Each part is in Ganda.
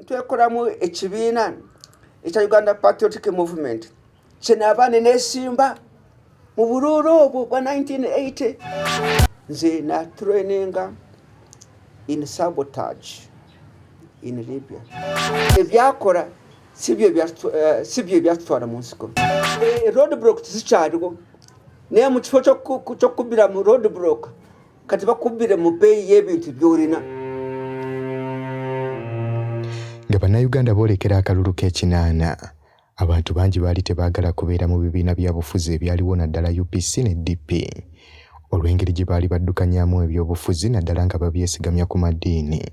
twekoramu ekibiina ekya Uganda Patriotic Movement kinaabane n'esimba mu bululu obwo bwa 1980 nze na traininga in sabotage in Libya. Ebyakora sibyo byatwara mu nsiko. Roadblock zikyaliwo naye mu kifo ky'okubbira mu roadblock kati bakubbire mu bbeeyi y'ebintu by'olina. Nga bannayuganda boolekera akalulu k'ekinaana abantu bangi baali tebaagala kubeera mu bibiina byabufuzi ebyaliwo naddala UPC ne DP olw'engeri gye baali baddukanyaamu ebyobufuzi naddala nga babyesigamya ku maddiini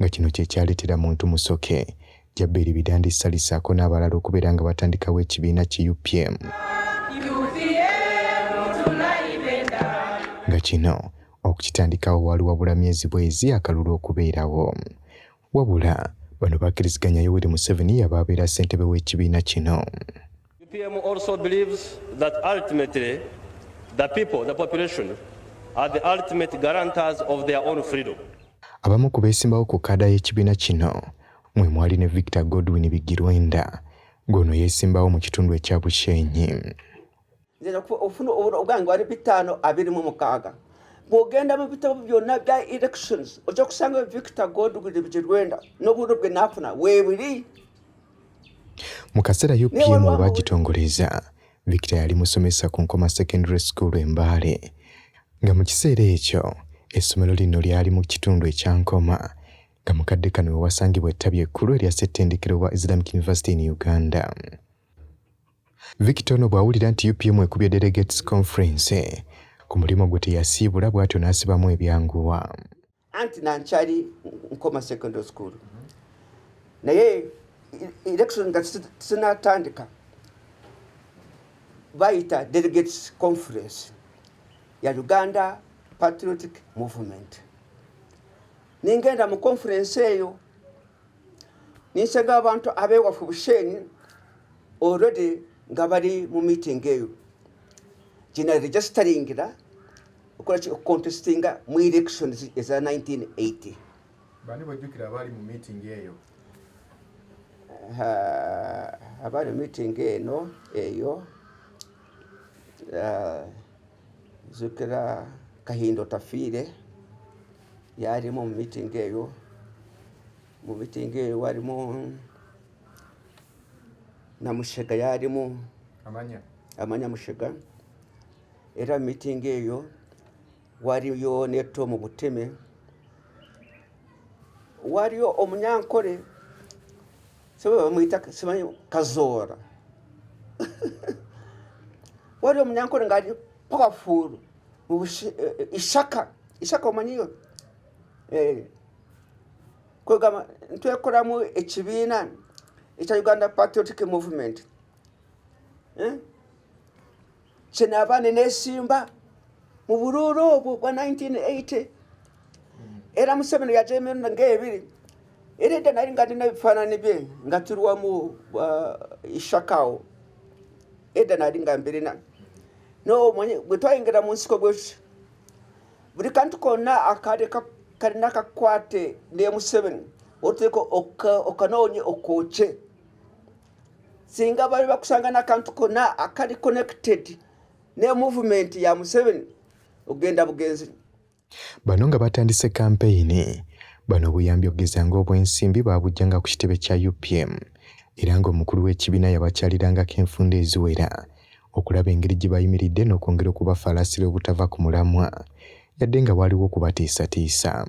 nga kino kye kyaleetera muntu Musoke Jaberi Bidandi Salisaako n'abalala okubeera nga batandikawo ekibiina ki UPM nga kino okukitandikawo wali wabula myezi bwezi akalulu okubeerawo wabula bano bakkiriziganya Yoweri Museveni yababeera ssentebe w'ekibiina kino. UPM also believes that ultimately the people, the population, are the ultimate guarantors of their own freedom. Abamu ku beesimbawo ku kaada y'ekibiina kino mwe mwali ne Victor Godwin Bigirwenda gono yeesimbawo mu kitundu ekya Bushenyi. Ofuna obwange wali 526 bw'ogenda mu bitabo byonna bya elections ojja kusanga Victor Godwin Bigirwenda n'obululu bwe naafuna weebuli. Mu kaseera UPM we bagitongoleza Victor yali musomesa ku Nkoma Secondary School e Mbale nga mu kiseera ekyo essomero lino lyali mu kitundu ekya Nkoma nga mukadde kano we wasangibwa ettabi ekkulu erya ssettendekero wa Islamic University in Uganda. Victor ono bw'awulira nti UPM ekubye Delegates Conference ku mulimu gwe teyasiibula bw'atyo n'asibamu ebyanguwa. Anti nankyali Nkoma Secondary School naye election nga sinatandika bayita Delegates Conference ya Uganda Patriotic Movement. Ningenda mu conference eyo ninsenga abantu abeewafu Bushenyi already nga bali mu meeting eyo gina registeringira okola contestinga mu elections eza 1980. Bani bajjukira abali mu meeting eyo? Abali mu meeting eno eyo zukira Kahindo Tafiire yalimu mu meeting eyo. Mu meeting eyo walimu na Mushega yalimu amanya Mushega. Era meeting eyo waliyo ne Tom Buteme, waliyo Omunyankole sebe bamuyita simanyi Kazoora waliyo Omunyankole ngali powerful ishaka omanyiyo kwegamba ntwekoramu ekibiina ekya Uganda Patriotic Movement kinaabane n'esimba mu bululu obwo bwa 1980 era Museveni yajemerera ng'ebiri era edda nali nga ndina ebifaananyi bye nga tuli wamu ishakawo edda nali nga mbirina no bwe twayingira mu nsiko bwetyo buli kantu konna akali kalina kakwate ne Museveni oteeka okanoonye okwoke singa bali bakusanga n'akantu konna akali connected ne movement ya Museveni ogenda bugenzi. Bano nga batandise kampeyini bano buyambi okugeza ng'obwensimbi baabujjanga ku kitebe kya UPM era ng'omukulu w'ekibiina yabakyalirangako enfunda eziwera okulaba engeri gye bayimiridde n'okwongera okubafaalasira obutava ku mulamwa yadde nga waliwo okubatiisatiisa.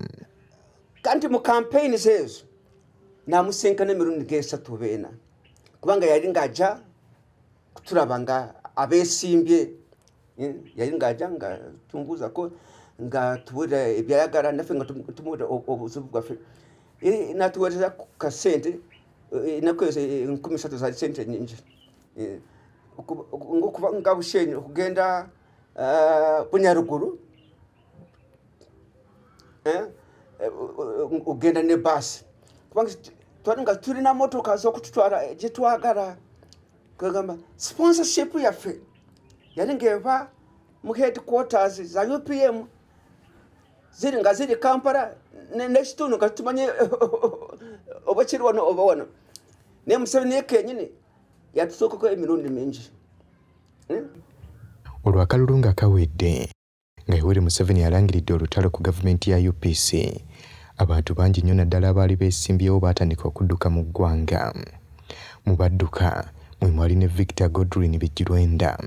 Kanti mu kampeyini ezo namusinkana emirundi g3 beena kubanga yali ng'ajja kutulaba nga abeesimbye yali ng'ajja nga tumbuuzako nga tuwulira ebyayagala naffe nga tumuwulira obuzibu bwaffe natuweereza ku kasente ennaku ezo 13 zaali sente nnyingi ng'okuva nga Bushenyi okugenda Bunyaruguru ogenda ne baasi kubanga twali nga tulina motoka z'okututwala gye twagala kwegamba sponsorship yaffe yali ng'eva mu headquarters za UPM ziri nga ziri Kampala n'ekitundu nga tumanye oba kiri wano oba wano naye Museveni yekenyini yatusookako emirundi mingi. Olwakalulu nga kawedde nga Yoweri Museveni alangiridde olutalo ku gavumenti ya UPC, abantu bangi nnyo naddala abaali beesimbyewo baatandika okudduka mu ggwanga. Mu badduka mwe mwali ne Victor Godwin Bigirwenda.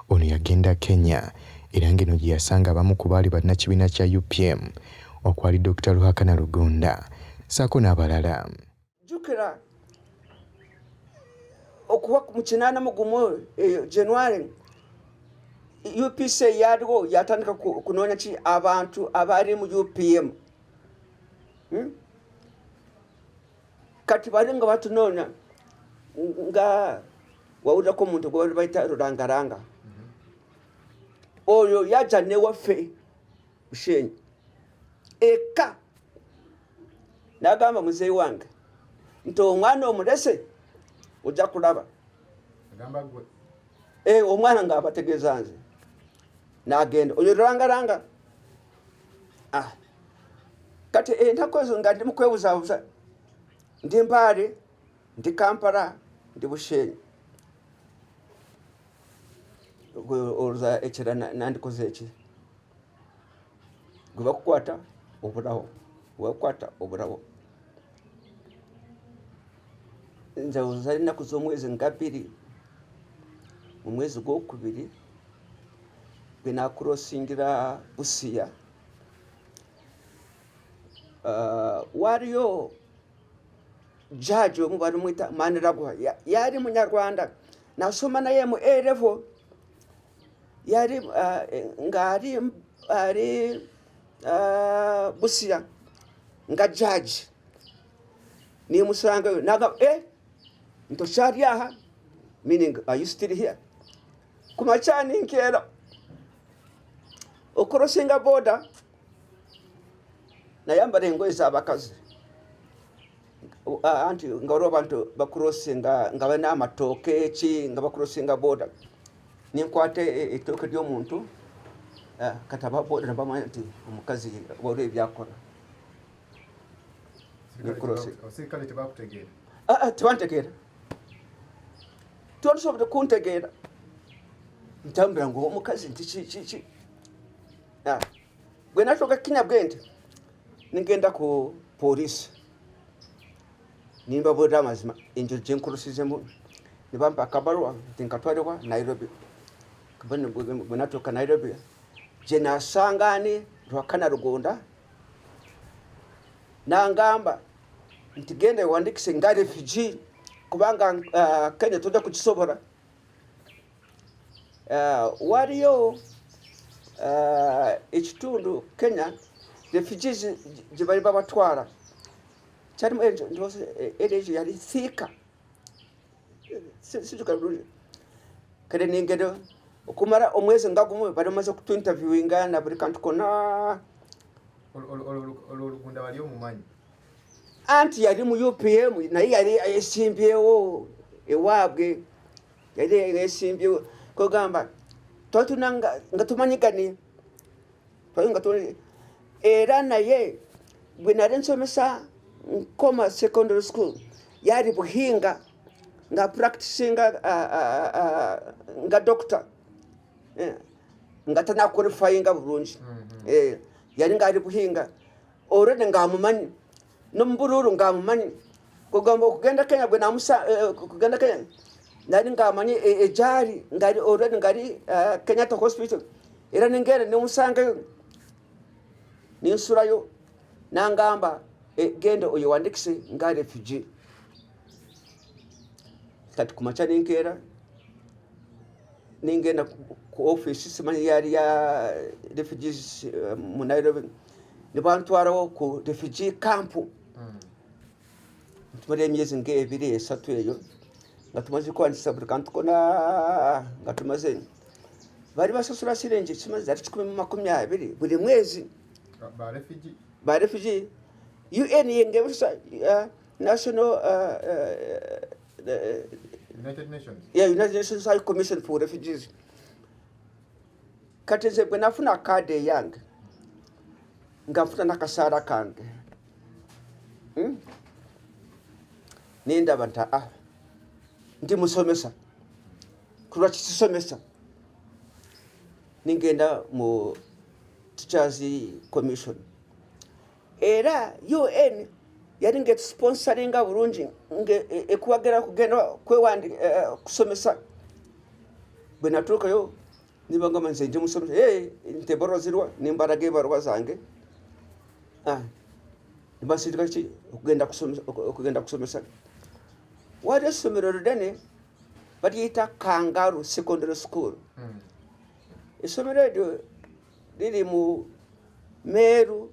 Ono yagenda Kenya era ng'eno gye yasanga abamu ku baali bannakibiina kya UPM okwali Dr. Ruhakana Lugonda ssaako n'abalala. Jjukira okuva mu 81 January UPC yaliwo yatandika kunoonya ki abantu abaali mu UPM. Kati bali nga batunoonya nga wawulirako omuntu gwe bayita Rulangaranga. Oyo yajja newaffe Bushenyi eka n'agamba muzeeyi wange nti omwana omulese ojja kulaba. Omwana ng'abategeeza nze n'agenda oyo Rulangaranga. Kati ennaku ezo nga ndi mu kwebuzaabuza ndi Mbale, ndi Kampala, ndi Bushenyi. Olowooza ekira nandikoze eki? Gwe bakukwata obulawo, bakukwata obulawo. Nze olowooza ennaku z'omwezi nga 2 mu mwezi gw'okubiri gwe naakurosingira Busia. Waliyo judge omu balimuyita Maniragwa, yali Munyarwanda, nasoma naye mu A level, yali ng'ali Busia nga judge. Nimusangayo nagamba ntokyali aha, meaning are you still here? Kumakyani nkeera okrosinga border nayambala engoye z'abakazi anti nga waliwo abantu bakrosinga nga balina amatooke ki nga bakrosinga border. Ninkwata ettooke ly'omuntu kataba border nabamanya nti omukazi waliwo ebyakola. Abasirikale tebakutegeera? Tebantegeera. Tebasobodde kuntegeera. Ntambula ng'omukazi nti ki. Bwe natuuka Kenya bwenti ningenda ku poliisi nimbabuulira amazima enjiri gye nkulusizemu ne bampa akabaluwa nti nkatwalibwa Nairobi. Bwe natuuka Nairobi gye nasangaani Ruhakana Lugonda n'angamba nti genda wandikise nga refugee kubanga Kenya tojja kukisobola. Waliyo ekitundu Kenya refugees gye bali babatwala kyalimu erejo yali Thika sijuka bulungi. Kale ningendo okumala omwezi nga gumu bali bamaze okutuinterviewinga na buli kantu konna. Olugunda wali omumanyi? Anti yali mu UPM naye yali yesimbyewo ewaabwe, yali yesimbyewo kugamba twatunanga nga tumanyigane nga tuli era naye bwe nali nsomesa Nkoma Secondary School yali Buhinga nga practicinga nga doctor nga tanakwalifyinga bulungi. Yali nga ali Buhinga already ng'amumanyi n'omubululu ng'amumanyi kugamba okugenda Kenya bwe namusa kugenda Kenya nali ng'amanyi ejali ngali already ngali Kenyatta Hospital era ningenda nemusangayo ninsulayo n'angamba genda oyo wandikise nga refugee. Kati kumakya ninkeera ningenda ku office simanyi yali ya refugees mu Nairobi ne bantwalawo ku refugee camp. Tumala emyezi ng'ebiri esatu eyo nga tumaze kwandisa buli kantu konna nga tumaze bali basasula siringi kimaze zali 120 buli mwezi ba refugee. UN yengebusa national United Nations. United Nations High Commission for Refugees. Kati nze bwe nafuna kaadi eyange ngafuna nakasara kange nindaba nta ndi musomesa kulwa kisomesa ningenda mu Teachers Commission era UN yari nge sponsoringa burungi nge ekuwagera kugenda kwewandi kusomesa bwenatuka yo nibanga manze ndi musomesa nteborozirwa nimbarage barwa zange nibasirika ki kugenda kusomesa wade somero dene badiyita Kangaroo Secondary School isomero ryo riri mu Meru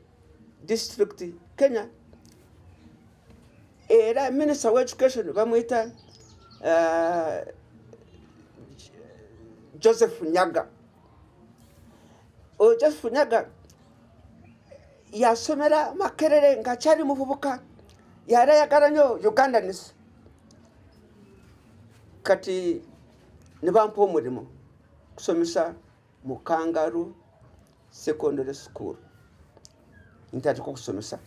District Kenya era Minister of Education bamwita Joseph Nyaga Joseph Nyaga yasomera Makerere ngachari muvubuka yarayagaranyo Uganda nisi kati nibampa umurimo kusomesa mu Kangaroo Secondary School intati ko kusomesa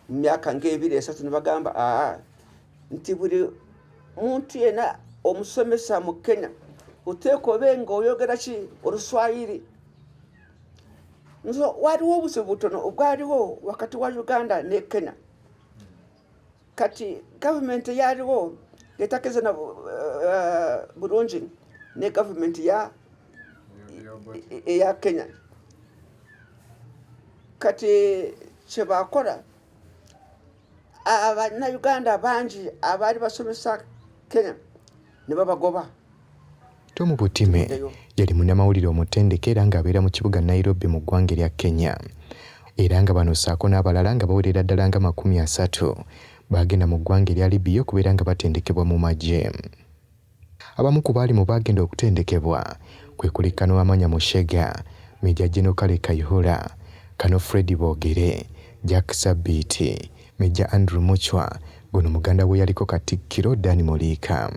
myaka ngebiri esatu nibagamba nti buri muntu yena omusomesa mu Kenya uteko bengo oyogera ki Oruswahili nzo waliwo obusobutono obwaliwo wakati wa Uganda ne Kenya kati government yaliwo yetakeze na Burundi ne government ya Kenya kati chebakora abana Uganda banji abali basomesa Kenya nibabagoba. Tomu Butime yali munnamawulire omutendeke era ng'abeera mu kibuga Nairobi mu ggwanga lya Kenya era nga bano ssaako n'abalala nga bawerera ddala nga 30 bagenda mu ggwanga lya Libya okubeera nga batendekebwa mu magye. Abamu ku baali mu bagenda okutendekebwa kwe kuli Kano Amanya Mushega, Meja General Kale Kayihura, Kano Freddy Bogere, Jack Sabiti, Meja Andrew Muchwa, gono muganda we yaliko Katikkiro Dani Molika,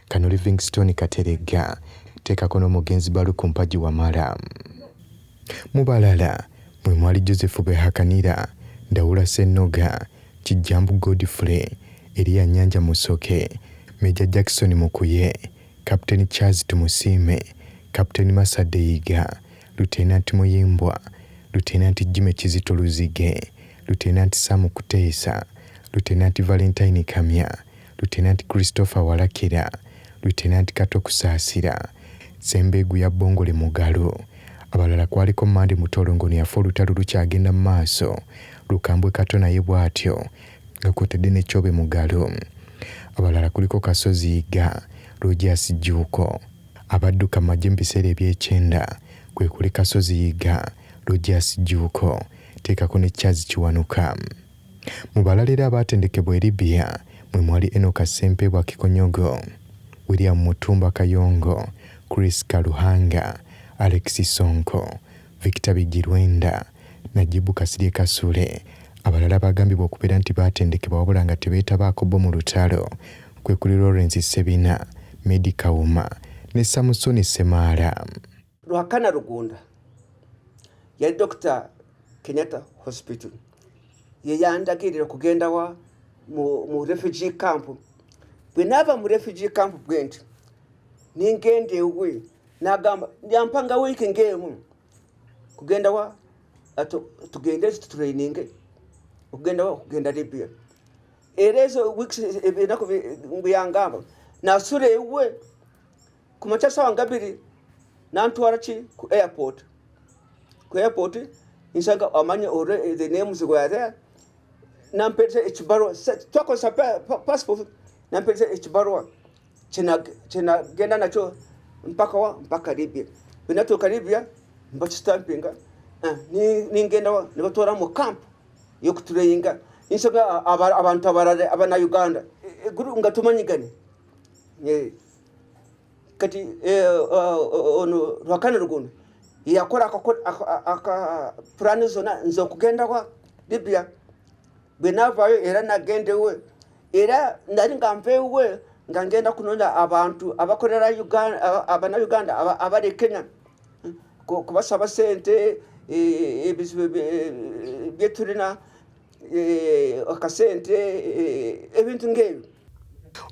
Kano Livingstone Katerega, teekako n'omugenzi Baluku Mpaji Wamala. Mu balala mwe mwali Joseph Behakanira, Ndawula Ssennoga, Kijambu Godfrey, Elia Nyanja Musoke, Meja Jackson Mukuye, Captain Charles Tumusime, Captain Masadeyiga, Lieutenant Muyimbwa, Lieutenant Jime Kizito Luzige, Lieutenant Samu Kuteesa, Lieutenant Valentine Kamya, Lieutenant Christopher Walakira, Lieutenant Kato Kusaasira, Sembegu ya Bongole Mugalo. Abalala kwaliko Mande Mutolongo ne yafa olutalo lukyagenda mu maaso, Lukambwe Kato naye bw'atyo nga kwotedde ne Kyobe Mugalo. Abalala kuliko Kasozi Yiga, Rogers Juuko, abadduka majje mu biseera eby'ekyenda kwe kuli Kasozi Yiga, Rogers Juuko, teekako ne Charles Kiwanuka. Mu balala era abaatendekebwa e Libya mwe mwali Enoka Sempebwa Kikonyogo, William Mutumba Kayongo, Chris Kaluhanga, Alex Sonko, Victor Bigirwenda, Najibu Kasirye Kasule. Abalala bagambibwa okubeera nti baatendekebwa wabula nga tebeetabaako bo mu lutalo kwe kuli Lawrence Sebina, Medi Kawuma ne Samusoni Semaala. Lwakana Rugunda yali Dr. Kenyatta Hospital ye yandagirira kugenda wa mu refugee camp. Bwe nava mu refugee camp bwenti ningende ewe nagamba yampanga wiki ngemu kugenda wa tugende training kugenda Libya. Erezo weeks ebinako mbuyangamba nasure ewe kumachasa wangabiri nantwara ki ku airport. Ku airport insanga amanya ore the names were there. Nampeze ekibaro twako sa passport nampeze ekibaro chena genda nacho mpaka Libya. Binatoka Libya mbachistampinga ni ngenda wa nibatora mu camp yo kutureyinga insanga abantu abarare abana Uganda guru ngatumanyigane kati ono Lwakana Rugunda yakora aka plan zona nzo kugenda kwa Libya. Benavayo era nagende we era ndali ngampewe ngangenda kunonda abantu abakorera Uganda abana Uganda abali Kenya kubasaba sente ebizibu byetulina akasente ebintu ng'ebyo.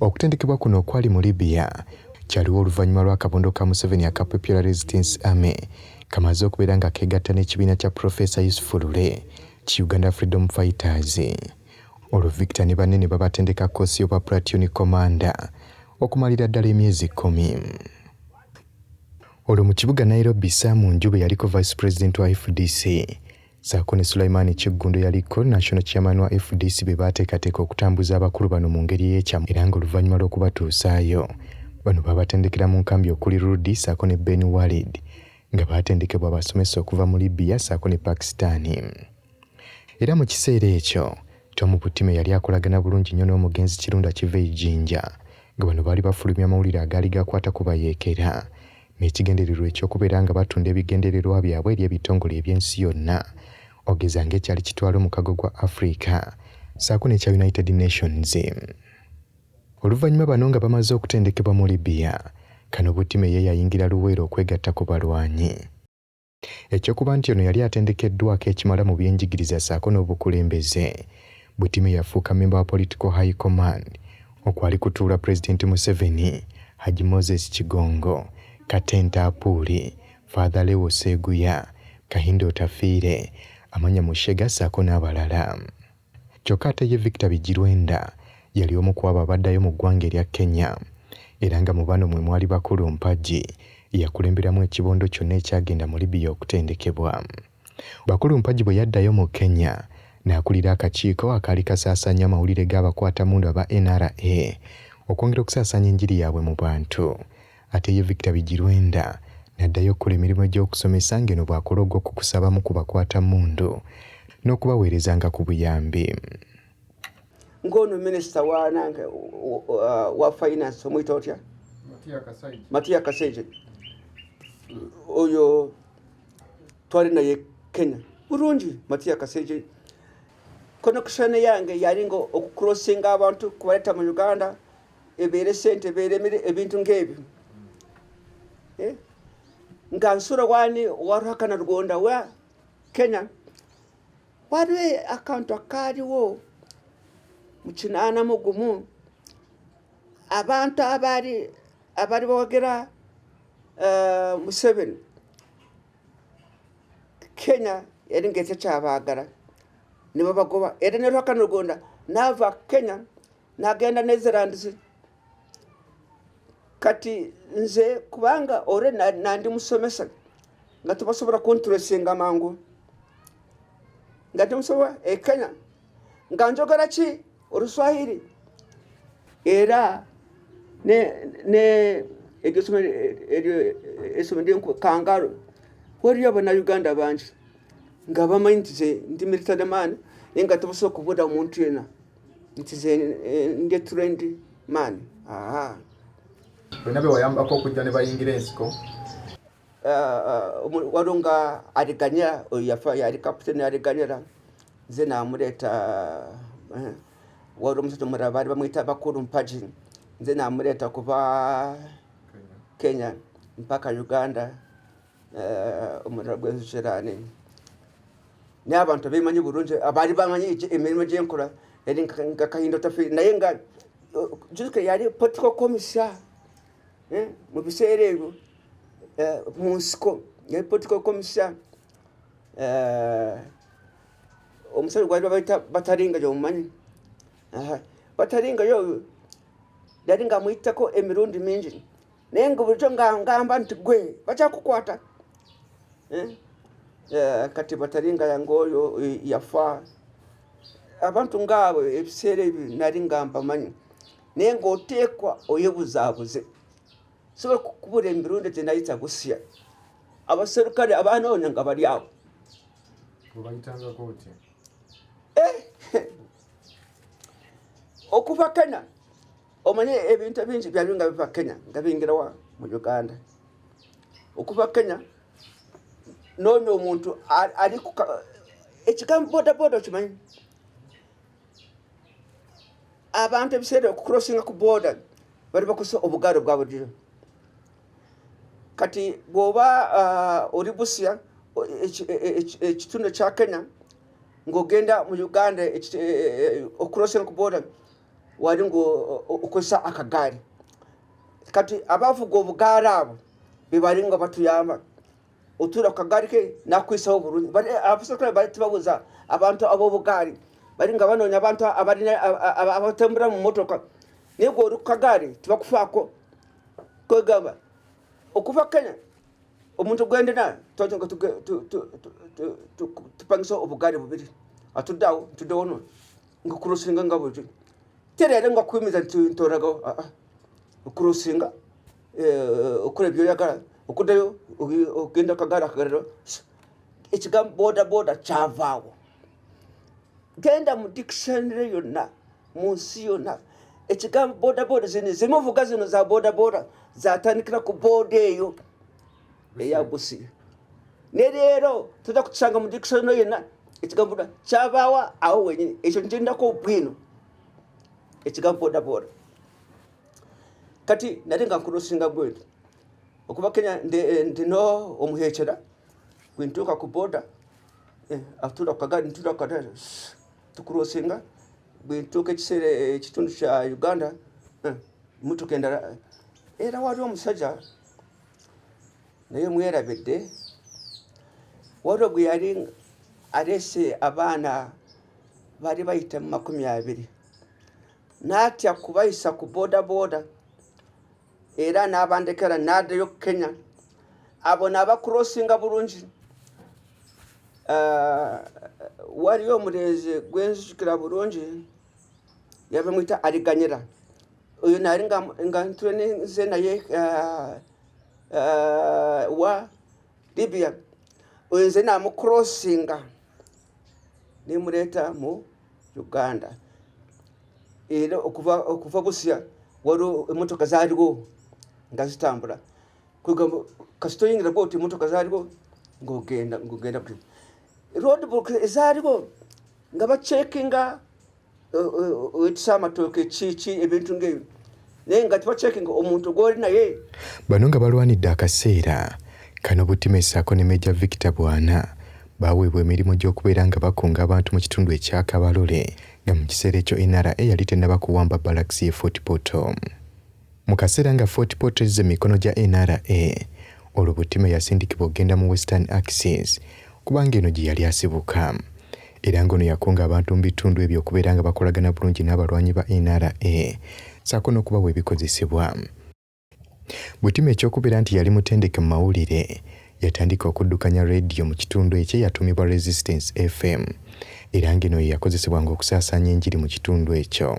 Okutendekebwa kuno okwali mu Libya kyaliwo oluvannyuma lw'akabondo ka Museveni aka Popular Resistance Army kamaze okubeera nga keegatta n'ekibiina kya Professor Yusuf Lule ki Uganda Freedom Fighters. Olwo Victor ne banne ne babatendeka koosi y'obwa Platoon Commander okumalira ddala emyezi 10. Olwo mu kibuga Nairobi Saamu Njube yaliko Vice President wa FDC. Saako ne Sulaiman Kyeggundo yaliko National Chairman wa FDC be baateekateeka okutambuza abakulu bano mu ngeri y'ekyamu era ng'oluvannyuma lw'okubatuusaayo bano babatendekera mu nkambi okuli Rudi saako ne Ben Walid nga baatendekebwa abasomesa okuva mu Libya saako ne Pakistan. Era mu kiseera ekyo Tom Butime yali akolagana bulungi nnyo n'omugenzi Kirunda Kiva Ejjinja nga bano baali bafulumya amawulire agaali gakwata ku bayeekera n'ekigendererwa ekyokubeera nga batunda ebigendererwa byabwe eri ebitongole eby'ensi yonna ogeza ng'ekyali kitwala omukago gwa Africa saako n'ekya United Nations. Oluvannyuma bano nga bamaze okutendekebwa mu Libya, kano Butime ye yayingira Luweero okwegatta ku balwanyi. Ekyokuba nti ono yali atendekeddwako ekimala mu byenjigiriza saako n'obukulembeze, Butime yafuuka memba wa Political High Command okwali kutuula President Museveni, Haji Moses Kigongo, Katenta Apuli, Father Leo Seguya, Kahindo Tafiire, Amanya Mushega saako n'abalala. Kyokka ate ye Victor Bigirwenda yali omu ku abo abaddayo mu ggwanga erya Kenya era nga mu bano mwe mwali bakulu mpagi yakulemberamu ekibondo kyonna ekyagenda mu Libya okutendekebwa. Bakulu mpagi bwe yaddayo mu Kenya n'akulira akakiiko akaali kasaasaanya amawulire g'abakwatamundu aba NRA okwongera okusaasaanya enjiri yaabwe mu bantu. Ate ye Victor Bigirwenda n'addayo okukola emirimu egy'okusomesa ng'eno bw'akola ogw'okukusabamu ku bakwatamundu n'okubaweerezanga ku buyambi. Ngono Minister wa Finance omuyita otya? Matia Kasaija. Oyo twali naye Kenya. Bulungi Matia Kasaija. Connection yange yali ngo okucrossinga abantu kubaleta mu Uganda ebeere sente ebeere ebintu ng'ebyo. Nga nsura wani warahakana Rwanda wa Kenya. Waliwo akantu akaaliwo mu kinaana mu gumu abantu abali bawagera Museveni Kenya yali ng'etekyabaagala ne babagoba era ne lwakana Rwanda n'ava Kenya n'agenda Netherlands. Kati nze kubanga ore nandi musomesa nga tubasobola kuntulesinga mangu nga tumusobola Kenya nga njogera ki Oluswahili era ne egisomero Kangaro waliyo abana Uganda bangi nga bamanyi nti ze ndi military man nga tubasobola kubuuda omuntu yena nti ze ndi trained man. Benabe wayambako okujja ne bayingira ensiko walunga aliganya yafa yali kapiteni aliganyira nze namuleeta wali omusajja omulala baali bamuyita bakulu mpaji nze namuleeta kuva Kenya mpaka Uganda omulala gw'enzukyerani n'abantu beemanyi bulungi abaali bamanyi emirimu gyenkola yali nga Kahindo Tafiire naye nga juke yali political commission mu biseera ebyo mu nsiko yali political commission omusajja gwali babayita Bataringa gyomumanyi Bataringa yo yali nga amuyitako emirundi mingi naye nga bulijjo ngamba nti gwe bakyakukwata kati Bataringa yange oyo yafa abantu ngaabo ebiseera ebyo nali ngamba manyi naye ng'oteekwa oyebuzaabuze sobola kukubula emirundi gyenayita busya abaserukale abanoonya nga bali awo okuva Kenya omanye ebintu ebingi byali nga biva Kenya nga bingirawa mu Uganda okuva Kenya noonya omuntu ali ekigambo bodaboda okimanyi abantu ebiseera okucrossinga ku border bali bakosa obugaalo bwa bulijjo kati bw'oba oli busya ekitundu kya Kenya ng'ogenda mu Uganda okurosinga ku border wali ng'okozesa akagaali. Kati abavuga obugaali abo be bali nga batuyamba otuula ku kagaali ke nakwisawo bulungi. Abasirikale bali tebabuuza abantu ab'obugaali bali nga banoonya abantu abatambula mu motoka naye gwe oli ku kagaali tebakufaako. Kwegamba okuva Kenya omuntu gwendena twaje nga tupangisa obugaali bubiri atudde awo ntudde wono nga kurosinga nga bwe terere nga kuyimiza ntoragawo okurosinga okola ebyoyagala okuddayo ogenda kagaali akagalero. Ekigambo boda boda kyavaawo. Genda mu dictionary yonna mu nsi yonna ekigambo boda boda zimuvuga zino za boda boda zatandikira ku boda eyo eya Busia. Ne leero tujja kukisanga mu dictionary yonna ekigambo boda kyavaawa awo wenyini. Ekyo njendako obwino ekigambo boda boda. Kati nali nga nkurosinga bwedi okuva Kenya ndino omuhekera bwentuuka ku boda atuula ku kagaali ntuula ku kagaali tukurosinga bwentuuka ekiseera ekitundu kya Uganda emmotoka endala era waliwo omusajja naye mwerabidde waliwo gwe yali aleese abaana bali bayita mu 20 n'atya kubayisa ku boda boda era n'abandekera n'addayo Kenya. Abo n'abakurosinga bulungi. Waliyo omulenzi gwenzijukira bulungi yabamwita Aliganyera. Oyo nali nga ntulenize naye wa Libya. Oyo nze namukurosinga nemuleeta mu Uganda. Era okuva Busia waliwo emmotoka zaaliwo nga zitambula. Kwegamba kasita oyingira bwoti emmotoka zaaliwo ng'ogenda roadblock ezaaliwo nga bacekinga wetisa amatooke kiki ebintu ng'ebyo naye nga tebacekinga omuntu gw'oli naye. Bano nga balwanidde akaseera kano Butima Ssaako ne Major Victor Bwana baweebwa emirimu gy'okubeera nga bakunga abantu mu kitundu ekya Kabalole nga mu kiseera ekyo NRA yali tennaba kuwamba Barracks ye Fort Portal. Mu kaseera nga Fort Portal ezze mikono gya NRA olwo Butima yasindikibwa okugenda mu Western Axis kubanga eno gye yali asibuka era ng'ono yakunga abantu mu bitundu ebyo okubeera nga bakolagana bulungi n'abalwanyi ba NRA ssaako n'okubawa ebikozesebwa. Butima ekyokubeera nti yali mutendeke mu mawulire yatandika okuddukanya rediyo mu kitundu ekyo eyatuumibwa Resistance FM era ng'eno ye yakozesebwanga okusaasaanya enjiri mu kitundu ekyo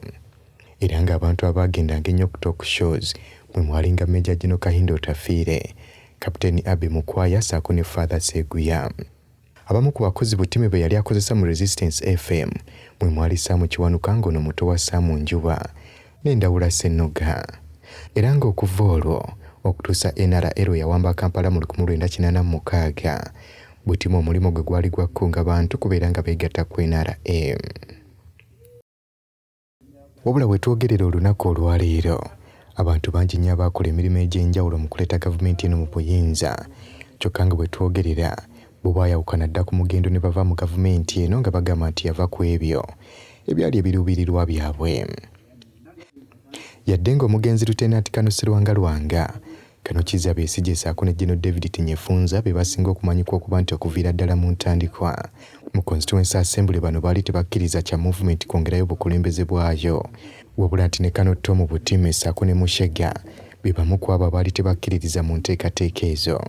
era ng'abantu abaagendanga ennyo ku talk shows mwe mwalinga Major General Kahindo Tafiire, Kapiteeni Abe Mukwaya ssaako ne Father Seguya. Abamu ku bakozi Butima be yali akozesa mu Resistance FM mwe mwali Saamu Kiwanuka ng'ono muto wa Saamu Njuba n'Endawula Ssennoga. Era ng'okuva olwo okutuusa NRA yawamba Kampala mu 1986 Butima omulimu gwe gwali gwa kukunga bantu kubeera nga beegatta ku NRA. Wabula bwe twogerera olunaku olwaleero abantu bangi nnyo abaakola emirimu egy'enjawulo mu kuleeta gavumenti eno mu buyinza kyokka nga bwe twogerera bo baayawukana dda ku mugendo ne bava mu gavumenti eno nga bagamba nti yava ku ebyo ebyali ebiruubirirwa byabwe. Yadde ng'omugenzi Lutenanti Kano Sserwanga Lwanga, Kano Kizza Besigye ssaako ne General David Tinyefunza be basinga okumanyikwa okuba nti okuviira ddala mu ntandikwa mu Constituency Assembly bano baali tebakkiriza kya movement kwongerayo bukulembeze bwayo wabula nti ne Kano Tom Butima ssaako ne Mushega be bamu ku abo abaali tebakkiririza mu nteekateeka ezo.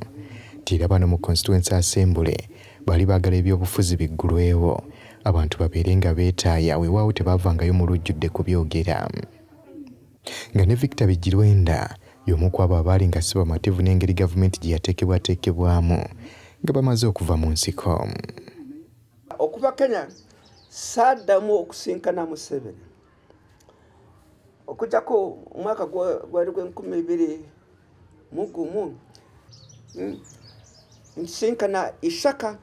Era bano mu Constituency Assembly baali baagala ebyobufuzi biggulwewo abantu babeere nga beetaaya weewaawo tebaavangayo mu lujjudde kubyogera. Nga ne Victor Bigirwenda y'omu ku abo abaali nga si bamativu n'engeri gavumenti gye yateekebwateekebwamu nga bamaze okuva mu nsiko. Okuva Kenya saaddamu okusinkana Museveni okujjako omwaka gwali gw'2021 nsinkana Ishaka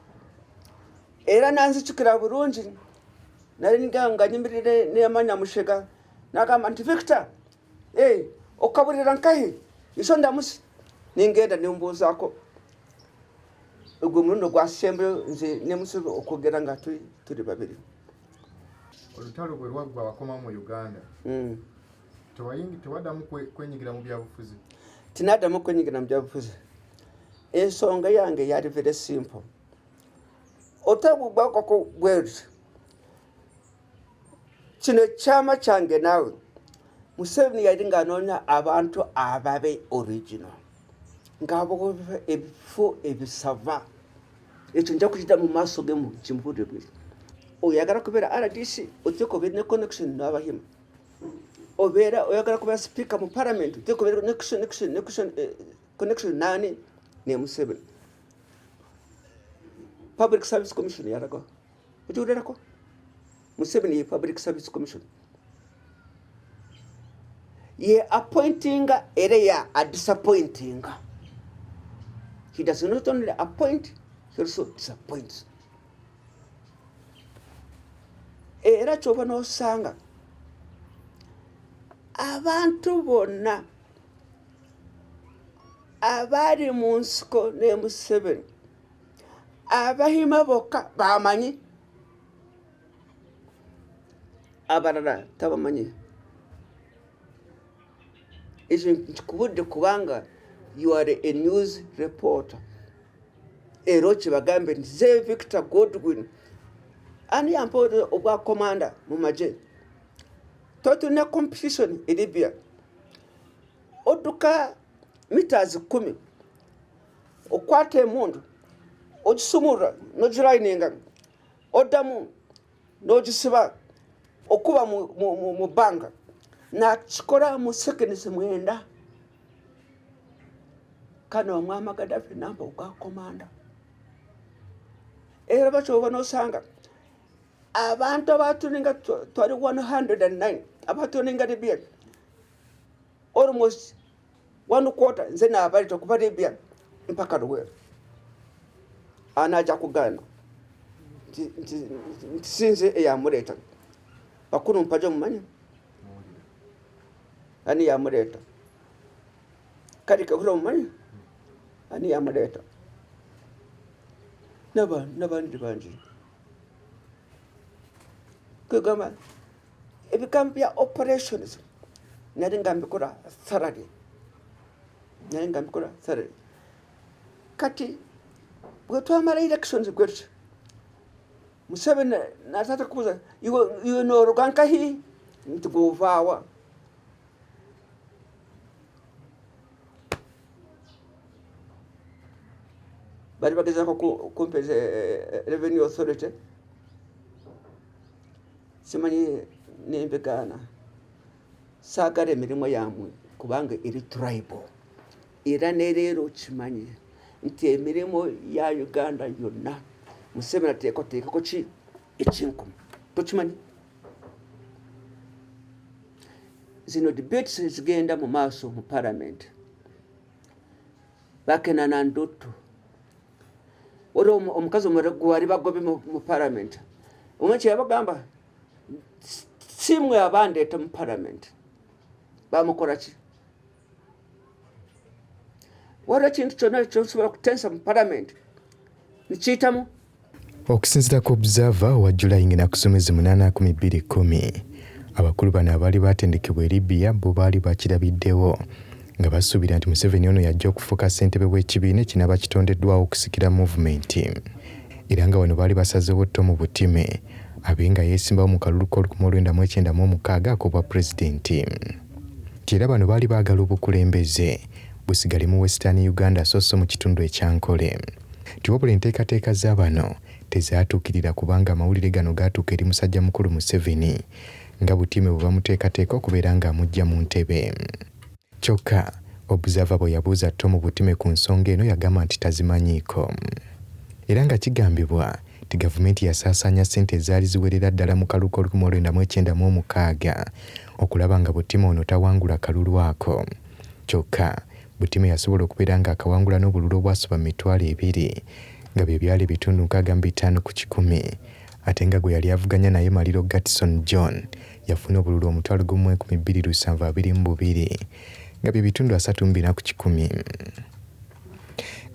era nanzijukira bulungi nali nga nyimirire n'Amanya Mushega n'agamba nti Victor okabulira nkahe iso ndamusi ningenda nimbuuzaako ogwo muno gwa Assembly nze ne Museveni okwogera nga tuli babiri. Olutalo bwe lwaggwa wakoma mu Uganda. Tewaddamu kwenyigira mu byabufuzi? Tinaddamu kwenyigira mu byabufuzi. Ensonga yange yali very simple. Otabugwako bweru. Kino kyama kyange naawe. Museveni yali ng'anoonya abantu ababe original. Ng'abo ebifo ebisava. Ekyo nja kukita mu maaso ge mu kimpulire. Oyagala kubeera RDC oteeka obeera ne connection n'Abahima. Oyagala kubeera speaker mu parliament oteeka obeera connection nani ne Museveni. Public Service Commission yalaga. Okiwulirako? Museveni ye Public Service Commission. Ye appointing era ya disappointing. He does not only appoint, he also disappoints. Era choba no sanga. Abantu bonna abali mu nsiko ne Museveni. Abahima bokka bamanyi. Abalala tabamanyi. Ekyo nkikubudde kubanga you are a news reporter. Era kibagambe nti ze Victor Godwin ani yampoze obwa commander mu magye. Totuna competition in Libya. Oduka meters 10. Okwate emundu. Ogisumura nogiraininga. Odamu nogisiba okuba mu banga. Na chikora mu seconds mwenda. Kano mwama Gaddafi namba uka komanda. Era bacho sanga. Abantu abatuninga twali 109 abatuninga Libya. Almost 1/4 nze n'abali tokuba Libya mpaka Luwero. Anaja kugana. Sinze eyamuleta. Bakuru mpajo mumanyi. Ani yamuleta. Kali kabura mumanyi. Ani yamuleta. Nabandi banji. Kugama ebikambya operations naringa mbikora thoroughly. Kati bwetwamala elections gwetu Museveni natata kuza you know ruganka hi ntugovawa bari bageza ko kumpeze revenue authority simanyi nembegana sagare mirimo yamwe kubanga iri tribal era nerero kimanyi nti emirimo ya Uganda yonna Museveni ateko ko ki ekinkum tokimanyi zino debates zigenda mu maaso mu parliament bakena na ndoto oro omukazi omurego wali bagobe mu parliament omwe yabagamba simwe abandeta mu parliament bamukora ki wala kintu kyonna kyosobola kutensa mu parliament nikiitamu. Okusinziira ku Observer wa July 8/2010 abakulu bano abaali batendekebwa e Libya bo baali bakirabiddewo nga basuubira nti Museveni ono yajja okufuuka ssentebe w'ekibiina ekinaaba kitondeddwawo okusikira movement era nga wano baali basazeewo tto mu butime abe nga yeesimbawo mu kalulu k'1996 ak'obwa pulezidenti. Era bano baali baagala obukulembeze busigale mu Western Uganda so mu kitundu ekyankole. Tiwabula enteekateeka za bano tezaatuukirira kubanga amawulire gano gaatuuka eri musajja mukulu Museveni nga butime bwe bamuteekateeka okubeera nga amujja mu ntebe. Kyokka Observer bwe yabuuza tto mu butime ku nsonga eno yagamba nti tazimanyiiko. Era nga kigambibwa nti gavumenti yasaasaanya ssente ezaali ziwerera ddala mu kalulu k'1996 okulaba nga butime ono tawangula kalulu ako. Kyokka butime yasobola okubeera nga akawangula n'obululu obwasoba $200 nga bye byali ebitundu 65 ate nga gwe yali avuganya naye Maliro Gatson John yafuna obululu $1,272 nga bye bitundu 3.10.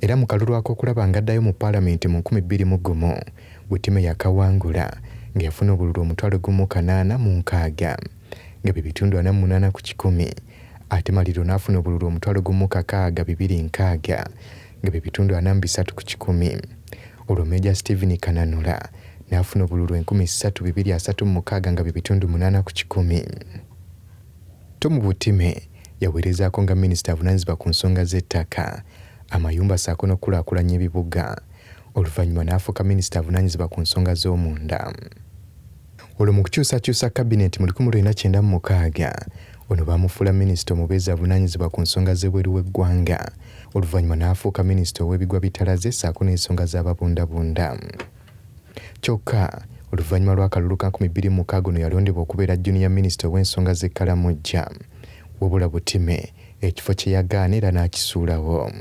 era mu kalulu ak'okulaba ng'addayo mu paalamenti mu 2001 Butime yakawangula ng'yafuna obululu 1,806 nga bye bitundu 48 ku 100, ate Maliro n'afuna obululu 1,626 nga bye bitundu 43 ku 100. Olwo Meja Stephen Kananula n'afuna obululu 3,236 nga bye bitundu 8 ku 100. Tom Butime yaweerezaako nga minisita avunaanyizibwa ku nsonga z'ettaka, amayumba ssaako n'okulaakulanya ebibuga. Oluvannyuma n'afuuka minisita avunaanyizibwa ku nsonga z'omunda. Olwo mu kukyusakyusa kabineti mu 1996 ono baamufuula minisita omubeezi avunaanyizibwa ku nsonga z'ebweru w'eggwanga. Oluvannyuma n'afuuka minisita ow'ebigwa bitalaze ssaako n'ensonga z'ababundabunda. Kyokka oluvannyuma lw'akalulu ka 2006 ono yalondebwa okubeera junior minisita ow'ensonga z'ekkalamujja. Wabula Butime ekifo kye yagaana era n'akisuulawo.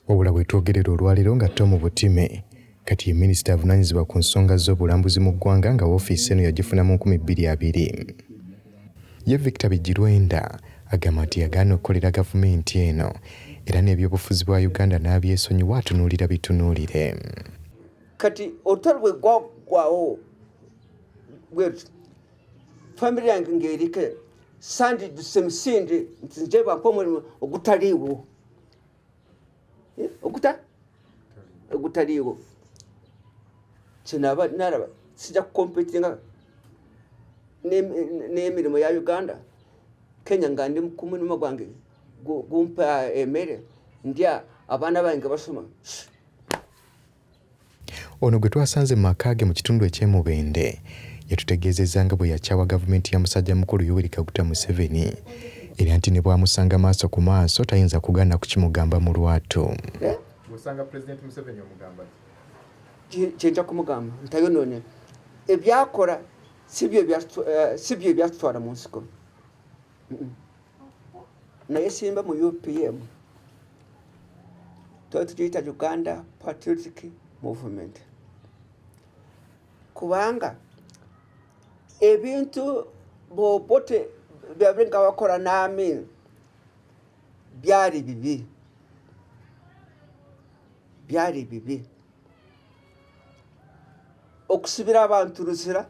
Wabula bwe twogerera olwaleero nga Tom Butime kati ye minisita avunaanyizibwa ku nsonga z'obulambuzi mu ggwanga nga woofiisi eno yagifuna mu 2020. Ye Victor Bigirwenda agamba nti yagaana okukolera gavumenti eno era n'ebyobufuzi bwa Uganda n'abyesonyiwa atunuulira bitunuulire. Kati olutalo bwe gwaggwawo bwetu famire yange ng'erike sandi dusemusinde nti nje bampa omulimu ogutaliiwo. Ogutaliiwo kyenaba naraba sijja kukompetinga n'emirimu ya Uganda. Kenya nga ndi ku mulimu gwange gumpa emmere ndya abaana bange basoma. Ono gwe twasanze mu maka ge mu kitundu eky'Emubende yatutegeezezza nga bwe yakyawa gavumenti ya musajja mukulu Yoweri Kaguta Museveni era nti ne bwamusanga maaso ku maaso tayinza kugaana kukimugamba mu lwatu. Osanga President Museveni omugamba kyenta kumugamba ntayonoone ebyakola sibyo ebyatutwala mu nsiko. Naye simba mu UPM tuyita Uganda Patriotic Movement kubanga ebintu bopote byabenga bakola n'amin byali bibi okusibira abantu Luzira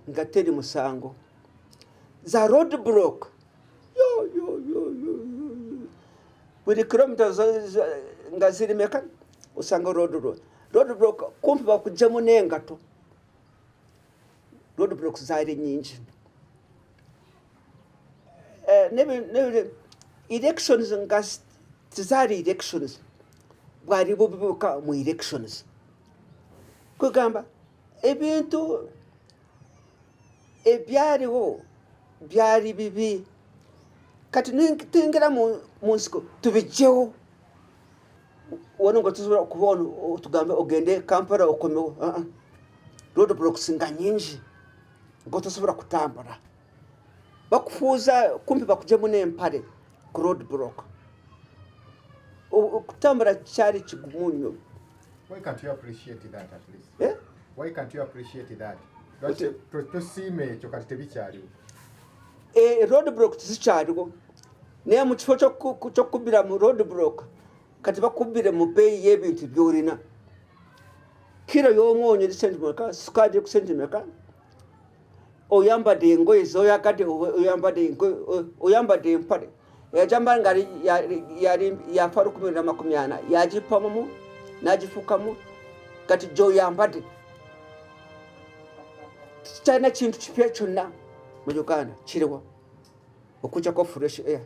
nga teri musango za road block buli kilomita nga ziri meka usanga road block kumpi bakujjemu n'engato. Road blocks zaali nyingi. Elections nga tizaali elections bwali bubibuka mu elections kugamba ebintu ebyaliwo byali bibi kati tuyingira mu nsiko tubijjewo wano nga tusobola kubona tugambe ogende Kampala okomewo. Road blocks nga nyingi nga tosobola kutambula bakufuuza kumpi bakujjemu n'empale ku road block okutambula kyali kigumu nnyo. Why can't you appreciate that at least? Why can't you appreciate that? Tosiime ekyo kati tebikyaliwo. Road block tizikyaliwo naye mu kifo ky'okubbira mu road block kati bakubbire mu bbeeyi y'ebintu by'olina. Kiro y'omwonyo eri sente meka, sukaali ku sente meka, oyambadde engoye z'oyagadde, oyambadde empale yajamba nga yafa 140 yagipamu n'agifukamu kati gy'oyambadde. Kyalina kintu kipya kyonna mu Uganda kiriwo okujjako fresh air.